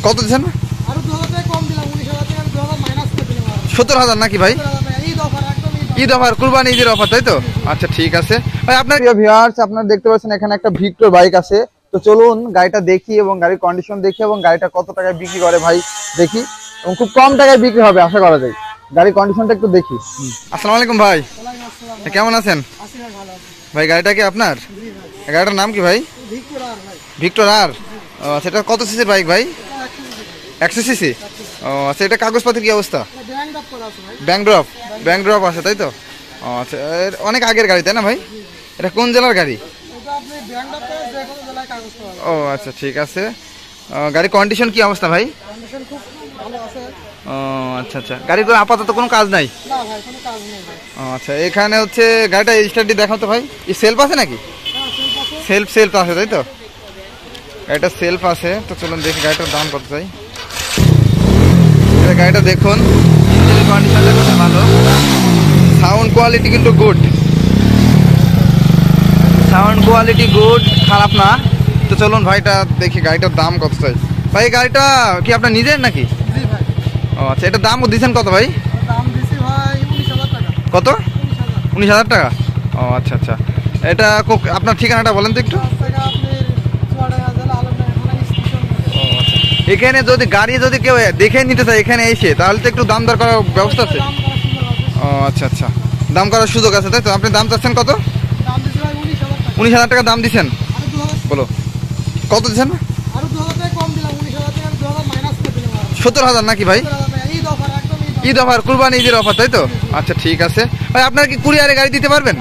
কত দিচ্ছেন? 17,000 নাকি ভাই? ঈদ অফার, কুরবানি ঈদের অফার, তাই তো? আচ্ছা ঠিক আছে ভাই। আপনার প্রিয় ভিউয়ার্স, আপনারা দেখতে পাচ্ছেন এখানে একটা ভিক্টর বাইক আছে। তো চলুন গাড়িটা দেখি এবং গাড়ির কন্ডিশন দেখি এবং গাড়িটা কত টাকায় বিক্রি করে ভাই দেখি, এবং খুব কম টাকায় বিক্রি হবে আশা করা যায়। গাড়ির কন্ডিশনটা একটু দেখি। আসসালামু আলাইকুম ভাই, কেমন আছেন ভাই? গাড়িটা কি আপনার? গাড়িটার নাম কি ভাই? ভিক্টর আর। আচ্ছা, এটা কত সিসির বাইক ভাই? 100 সিসি। ও আচ্ছা, এটা কাগজপত্রের কি অবস্থা? ব্যাংক ড্রপ আছে, তাই তো? আচ্ছা, অনেক আগের গাড়ি তাই না ভাই? এটা কোন জেলার গাড়ি? ও আচ্ছা ঠিক আছে। গাড়ির কন্ডিশন কি অবস্থা ভাই? ও আচ্ছা আচ্ছা, গাড়ির আপাতত কোনো কাজ নাই? আচ্ছা, এখানে হচ্ছে গাড়িটা স্টার্ট দিয়ে দেখাও তো ভাই। সেলফ আছে নাকি? সেলফ আছে, তাই তো? গাড়িটা সেলফ আছে। তো চলুন দেখি গাড়িটার দাম কত চাই। গাড়িটা দেখুন, ইঞ্জিনের কন্ডিশনটা খুব ভালো, সাউন্ড কোয়ালিটি কিন্তু গুড, সাউন্ড কোয়ালিটি গুড, খারাপ না। তো চলুন ভাইটা দেখি গাড়িটার দাম কত চাই। ভাই গাড়িটা কি আপনার নিজের নাকি? ও আচ্ছা, এটার দাম দিচ্ছেন কত ভাই? কত? 19,000 টাকা। ও আচ্ছা আচ্ছা, এটা আপনার ঠিকানাটা বলেন তো একটু। এখানে যদি গাড়ি যদি কেউ দেখে নিতে চায় এখানে এসে, তাহলে তো একটু দাম দর করার ব্যবস্থা আছে? ও আচ্ছা আচ্ছা, দাম করার সুযোগ আছে, তাই তো? আপনি দাম চাচ্ছেন কত? 19,000 টাকা দাম দিচ্ছেন। বলো কত দিচ্ছেন? 17,000 নাকি ভাই? ঈদ অফার, কুরবানি ঈদের অফার, তাই তো? আচ্ছা ঠিক আছে ভাই। আপনার কি কুরিয়ারে গাড়ি দিতে পারবেন?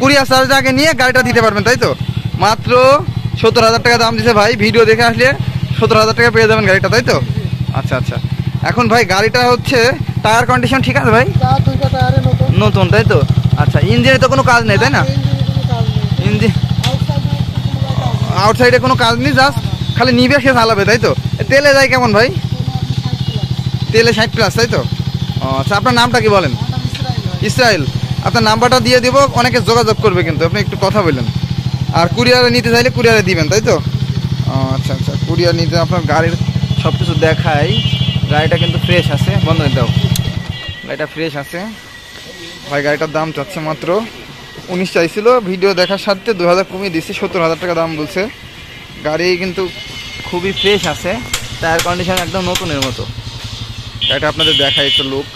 কুরিয়ার চার্জ আগে নিয়ে গাড়িটা দিতে পারবেন, তাই তো? মাত্র 17,000 টাকা দাম দিছে ভাই। ভিডিও দেখে আসলে 17,000 টাকা পেয়ে যাবেন গাড়িটা, তাই তো? আচ্ছা আচ্ছা, এখন ভাই গাড়িটা হচ্ছে টায়ার কন্ডিশন ঠিক আছে ভাই? নতুন, তাই তো? আচ্ছা, ইঞ্জিনে তো কোনো কাজ নেই তাই না? ইঞ্জিন আউটসাইডে কোনো কাজ নেই, জাস্ট খালি নিবে সে চালাবে, তাই তো? তেলে যায় কেমন ভাই? তেলে 60+, তাই তো? আচ্ছা, আপনার নামটা কি বলেন? ইসরাইল। আপনার নাম্বারটা দিয়ে দিব, অনেকে যোগাযোগ করবে কিন্তু, আপনি একটু কথা বললেন। আর কুরিয়ারে নিতে চাইলে কুরিয়ারে দিবেন, তাই তো? আচ্ছা আচ্ছা, কুরিয়ার নিতে আপনার গাড়ির সব কিছু দেখাই। গাড়িটা কিন্তু ফ্রেশ আছে, বন্ধ করে দাও। গাড়িটা ফ্রেশ আছে ভাই। গাড়িটার দাম চাচ্ছে মাত্র 19 চাইছিল, ভিডিও দেখার সাথে 2,000 কমিয়ে দিচ্ছে, 17,000 টাকা দাম বলছে। গাড়ি কিন্তু খুবই ফ্রেশ আছে, টায়ার কন্ডিশন একদম নতুনের মতো। গাড়িটা আপনাদের দেখাই একটু লুক।